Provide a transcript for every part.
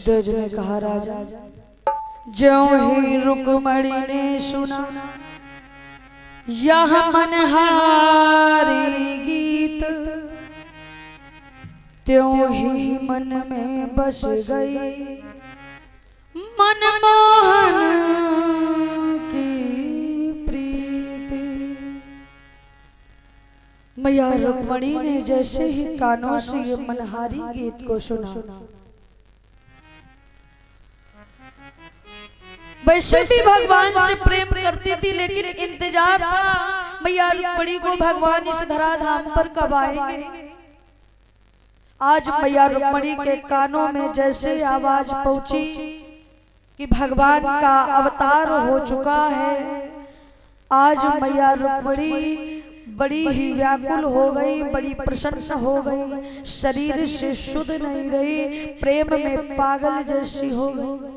सुखदेव जी ने कहा राजा, ज्यों ही रुक्मणी ने सुना यह मनहारी गीत, त्यों ही मन में बस गई मनमोहन की प्रीति। मैया रुक्मणी ने जैसे ही कानों से ये मनहारी गीत को सुना, वैसे भी भगवान से प्रेम करती थी, लेकिन इंतजार था मैया रुक्मणी को भगवान इस धराधाम पर कब आएंगे। आज मैया रुक्मणी के कानों में जैसे आवाज पहुंची कि भगवान का अवतार हो चुका है, आज मैया रुक्मणी बड़ी ही व्याकुल हो गई, बड़ी प्रसन्न हो गई, शरीर से शुद्ध नहीं रही, प्रेम में पागल जैसी हो गई।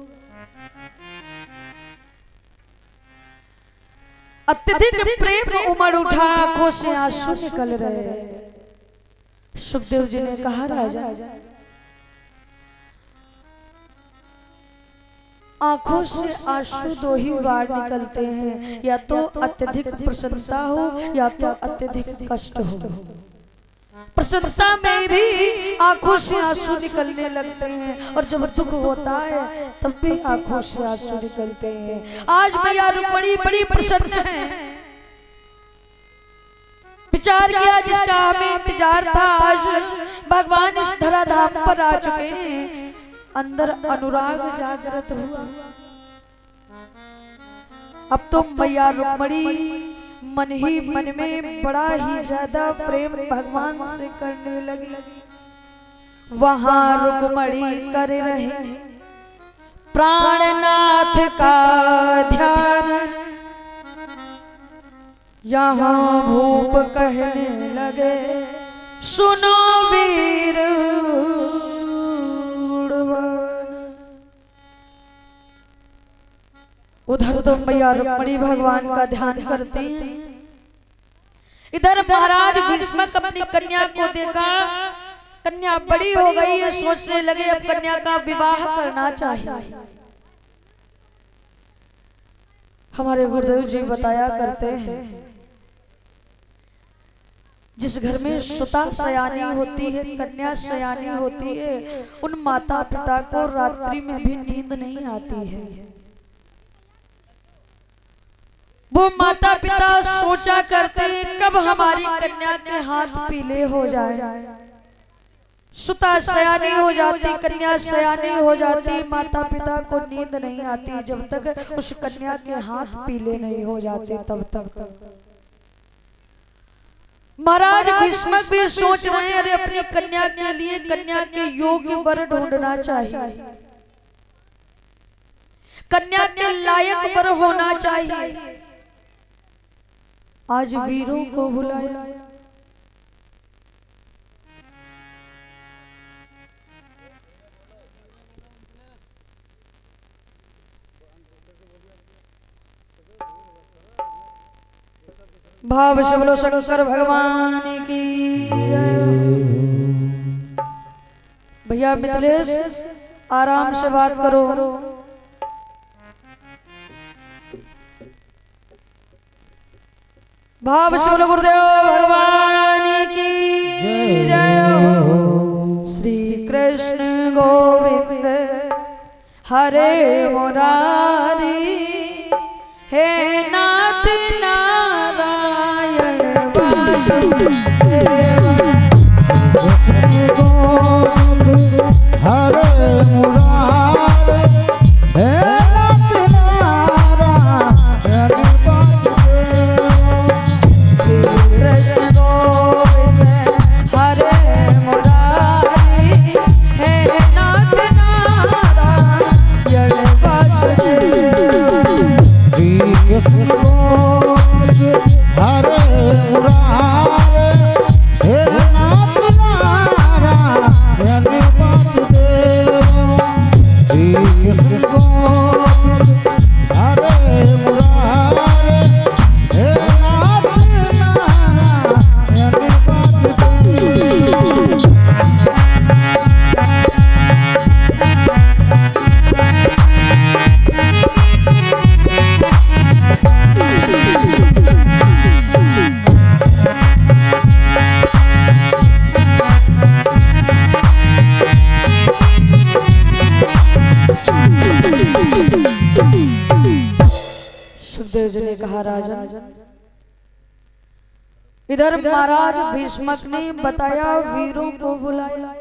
अत्यधिक प्रेम उमड़ उठा, आंखों से आंसू निकल रहे। सुखदेव जी ने कहा राजा, आंखों से आंसू दो ही बार निकलते हैं, या तो अत्यधिक प्रसन्नता हो या तो अत्यधिक कष्ट हो। प्रसन्नता में भी आंखों से आंसू निकलने लगते हैं, और जब दुख होता है तब भी आंखों से आंसू निकलते हैं। आज मैया रुक्मणी बड़ी प्रसन्न है। विचार किया जिसका हमें इंतजार था, आज भगवान इस धराधाम पर आ चुके हैं। अंदर अनुराग जागृत हुआ। अब तो मैया रुक्मणी मन ही मन में बड़ा ही ज्यादा प्रेम भगवान से करने लगी। वहां रुक्मणी कर रहे प्राणनाथ का ध्यान, यहाँ भूप कहने लगे सुनो वीर उधर तो मैया रुक्मणी भगवान का ध्यान करती हैं, इधर महाराज भीष्म अपनी कन्या को देखा, कन्या बड़ी हो गई है, सोचने लगे अब कन्या का विवाह करना चाहिए। हमारे गुरुदेव जी बताया करते हैं, जिस घर में सुता सयानी होती है, कन्या सयानी होती है, उन माता पिता को रात्रि में भी नींद नहीं आती है। वो माता पिता सोचा करते हैं कब हमारी कन्या के हाथ पीले हो जाए। सुता सयानी हो जाती, कन्या सयानी हो जाती, माता पिता को नींद नहीं आती जब तक उस कन्या के हाथ पीले नहीं हो जाते, तब तक। महाराज भीष्म भी सोच रहे हैं अरे अपनी कन्या के लिए कन्या के योग्य वर ढूंढना चाहिए, कन्या के लायक वर होना चाहिए। आज वीरों को बुलाया, भाव से बोलो शंकर भगवान की जय। भैया मिथिलेश आराम से बात करो। भाव से बोलो गुरुदेव भगवान की जय हो। श्री कृष्ण गोविंद हरे मुरारी, हे नाथ नारायण वासुदेव। हरे मुरारी, हे नाथ नारायण वासुदेव। कृष्ण गोविंद हरे मुरारी, हे नाथ नारायण वासुदेव। हरे मुरारी, इधर महाराज भीष्मक ने बताया, वीरों को बुलाया,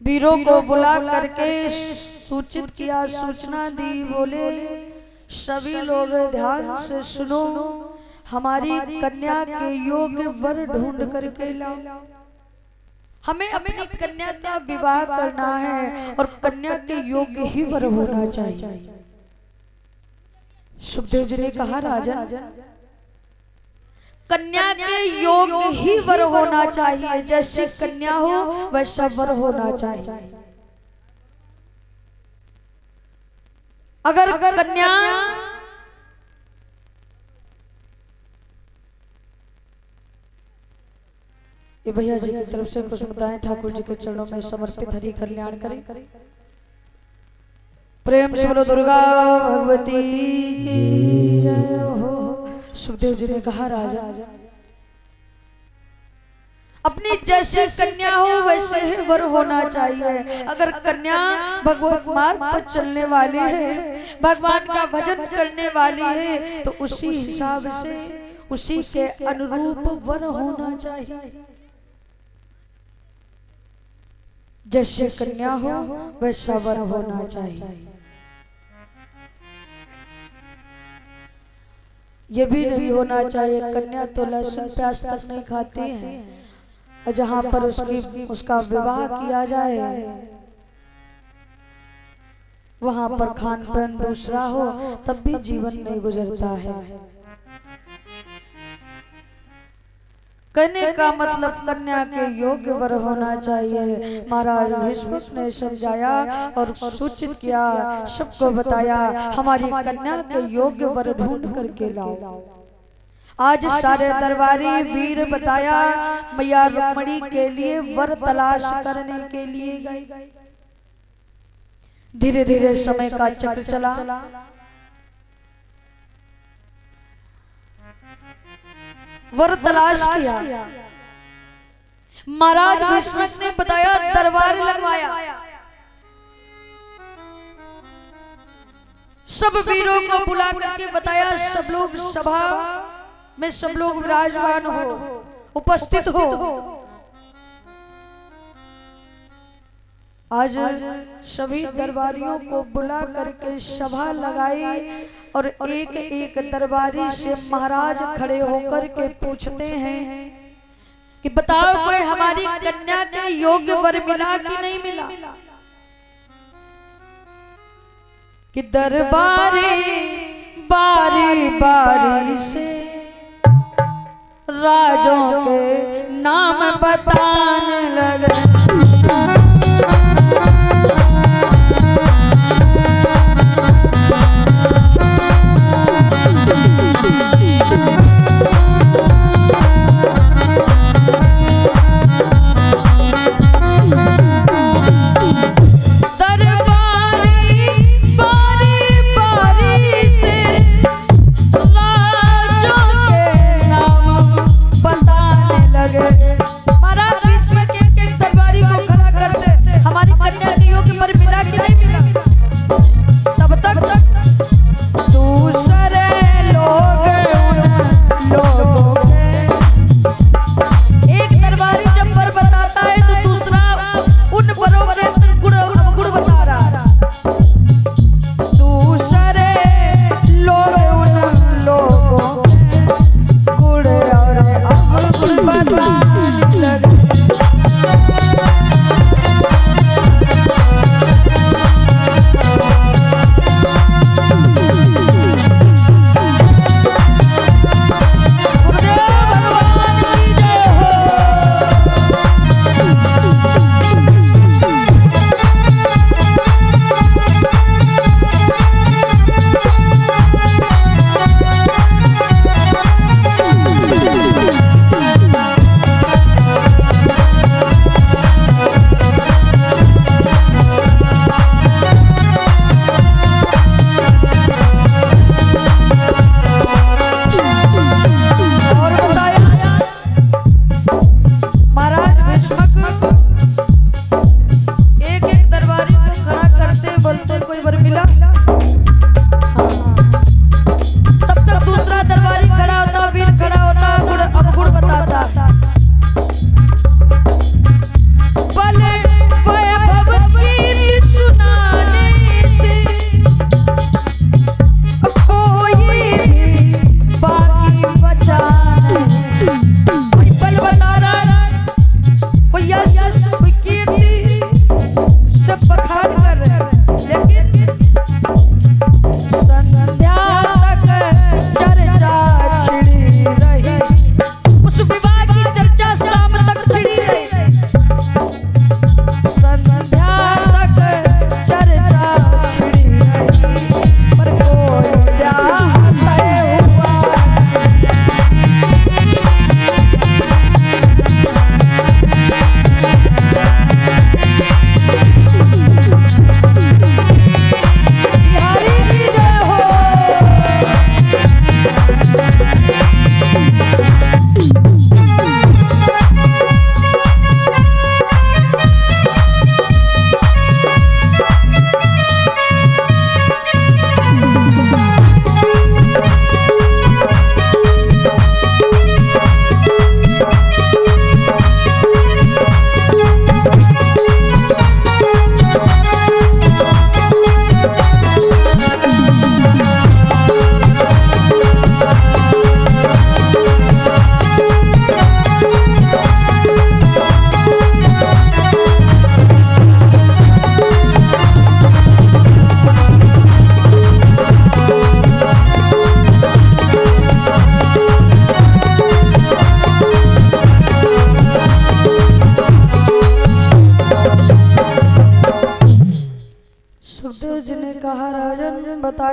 वीरों को बुला करके सूचित किया, सूचना दी। बोले सभी लोग ध्यान से सुनो, हमारी कन्या के योग्य वर ढूंढ करके लाओ। हमें अपनी कन्या का विवाह करना है और कन्या के योग्य ही वर होना चाहिए। सुखदेव जी ने कहा, राजन कन्या के योग्य ही वर होना चाहिए, जैसे कन्या हो वैसा वर होना चाहिए। अगर कन्या ये भैया जी की तरफ से कुछ बताएं, ठाकुर जी के चरणों में समर्पित, हरि कल्याण करें। प्रेम से बोलो दुर्गा भगवती की जय हो। सुखदेव जी ने कहा, राजा अपनी जैसे कन्या हो वैसे ही वर होना चाहिए। अगर कन्या भगवत मार्ग पर चलने वाली है, भगवान का भजन करने वाली है, तो उसी हिसाब से उसी के अनुरूप वर होना चाहिए। जैसे कन्या हो वैसा वर होना चाहिए। ये भी नहीं होना चाहिए कन्या तो लहसुन प्याज तक नहीं खाती है, और जहाँ पर उसका विवाह किया जाए वहां पर खान पान दूसरा हो, तब भी जीवन नहीं गुजरता है। कहने का मतलब कन्या के योग्य वर होना चाहिए। महाराज भीष्मक ने समझाया और सूचित किया, सबको बताया, हमारी कन्या के योग्य वर ढूंढ करके लाओ। आज सारे दरबारी वीर बताया मैया रुक्मिणी के लिए वर तलाश करने के लिए गए। धीरे धीरे समय का चक्र चला। वर तलाश किया। महाराज भीष्मक ने बताया, दरबार लगवाया, सब वीरों को बुला करके बताया, सब लोग सभा में सब लोग विराजमान हो, उपस्थित हो। आज सभी दरबारियों को बुला करके सभा लगाई और एक एक दरबारी से महाराज खड़े होकर के पूछते हैं कि बताओ कोई हमारी कन्या के योग्य वर मिला कि नहीं मिला। कि दरबारी बारी बारी से राजों के नाम बताने लगे। महाराज भीष्मक एक एक दरबार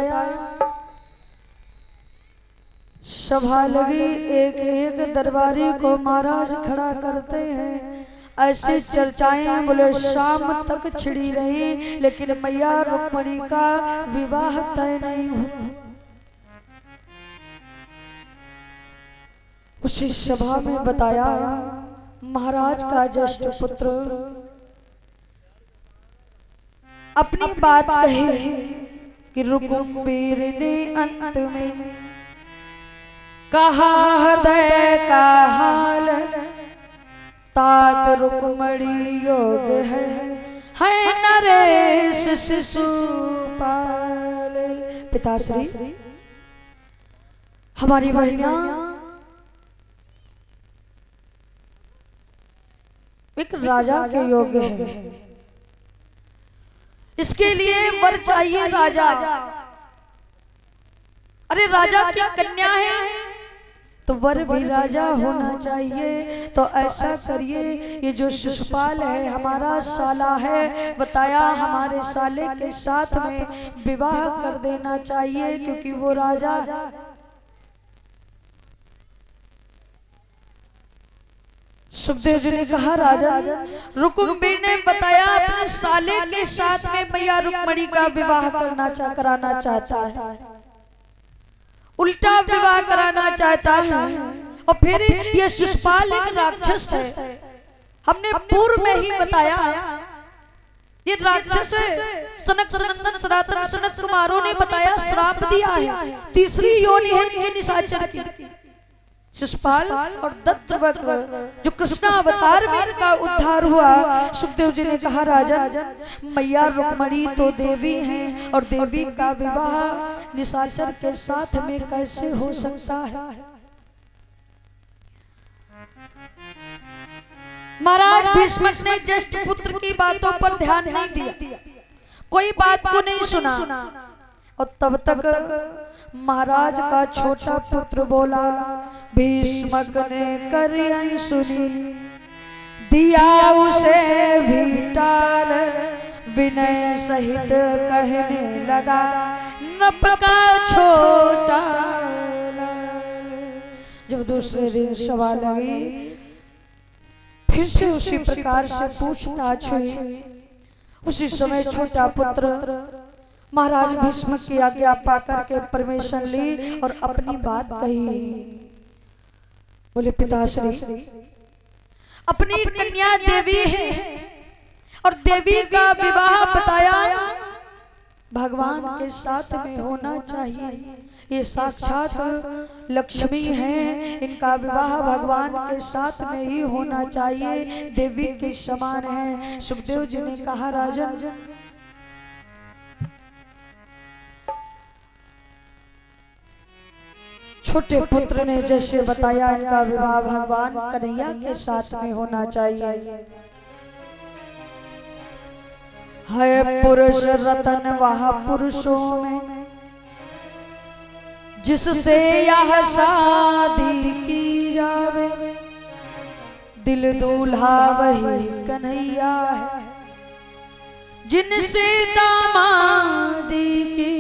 बताया सभा लगी, एक एक दरबारी को महाराज खड़ा करते हैं। ऐसी चर्चाएं बोले शाम तक छिड़ी रही, लेकिन मैया रुक्मणी का विवाह तय नहीं हुआ। उसी सभा में बताया महाराज का ज्येष्ठ पुत्र अपनी बात कही कि रुकुम्बीर ने अंत में कहा हृदय का हाल, तात रुक्मणी योग है नरेश शिशुपाल। पिताश्री हमारी बहनियां एक राजा के योग्य है, इसके लिए वर चाहिए राजा। अरे राजा की कन्या है तो वर भी राजा होना चाहिए। तो ऐसा करिए, ये जो शिशुपाल है हमारा साला है, बताया हमारे साले के साथ में विवाह कर देना चाहिए क्योंकि वो राजा। सुखदेव जी ने कहा राजा, रुकुम्बीर ने बताया अपने साले के साथ में मैया रुक्मणी का विवाह कराना चाहता है, उल्टा विवाह कराना चाहता है। और फिर ये शिशुपाल एक राक्षस है, हमने पूर्व में ही बताया ये राक्षस है। सनक सनंदन सनातन सनत कुमारों ने बताया श्राप दिया है, तीसरी योनि है इनके निशाचर की। शिशुपाल और दत्तवक्र जो कृष्ण अवतार में इनका उद्धार हुआ। सुखदेव जी ने कहा राजा, मैया रुक्मणी तो देवी हैं और देवी का विवाह निशाचर के साथ में कैसे हो सकता है। महाराज भीष्म ने ज्येष्ठ पुत्र की बातों पर ध्यान नहीं दिया, कोई बात को नहीं सुना। और तब तक महाराज का छोटा पुत्र बोला, भीष्मक ने कर सुनी, दिया उसे भी टाल, विनय सहित कहने लगा, नप का छोटा लाल। जब दूसरे दिन सभा लगी, फिर से उसी प्रकार से पूछताछ हुई। उसी समय छोटा पुत्र महाराज भीष्म की आज्ञा पाकर के परमिशन ली और अपनी बात कही। बोले पिताश्री, अपनी कन्या देवी है और देवी का विवाह बताया भगवान के साथ में होना चाहिए। ये साक्षात लक्ष्मी हैं, इनका विवाह भगवान के साथ में ही होना चाहिए, देवी के समान है। सुखदेव जी ने कहा राजन, छोटे पुत्र ने जैसे बताया इनका विवाह भगवान कन्हैया के साथ में होना चाहिए। है पुरुष रतन वह पुरुषों में, जिससे यह शादी की जावे, दिल दूल्हा वही कन्हैया है, जिनसे दामादी की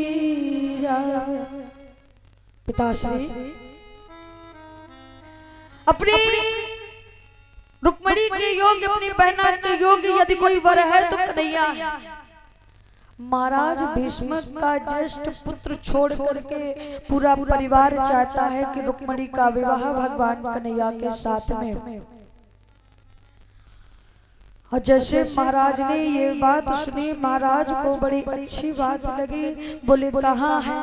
जावे। पिताश्री, अपनी रुक्मणी के योग्य, अपनी बहना के योग्य यदि कोई वर है तो कन्हैया है। महाराज भीष्म का ज्येष्ठ पुत्र छोड़ करके पूरा परिवार चाहता है कि रुक्मणी का विवाह भगवान कन्हैया के साथ में हो। और जैसे महाराज ने ये बात सुनी, महाराज को बड़ी अच्छी बात लगी। बोले कहाँ है?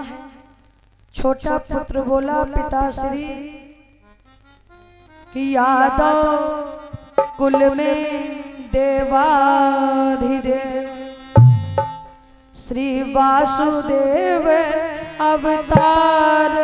छोटा पुत्र बोला पिताश्री कि यादव कुल में देवाधिदेव श्री वासुदेव अवतार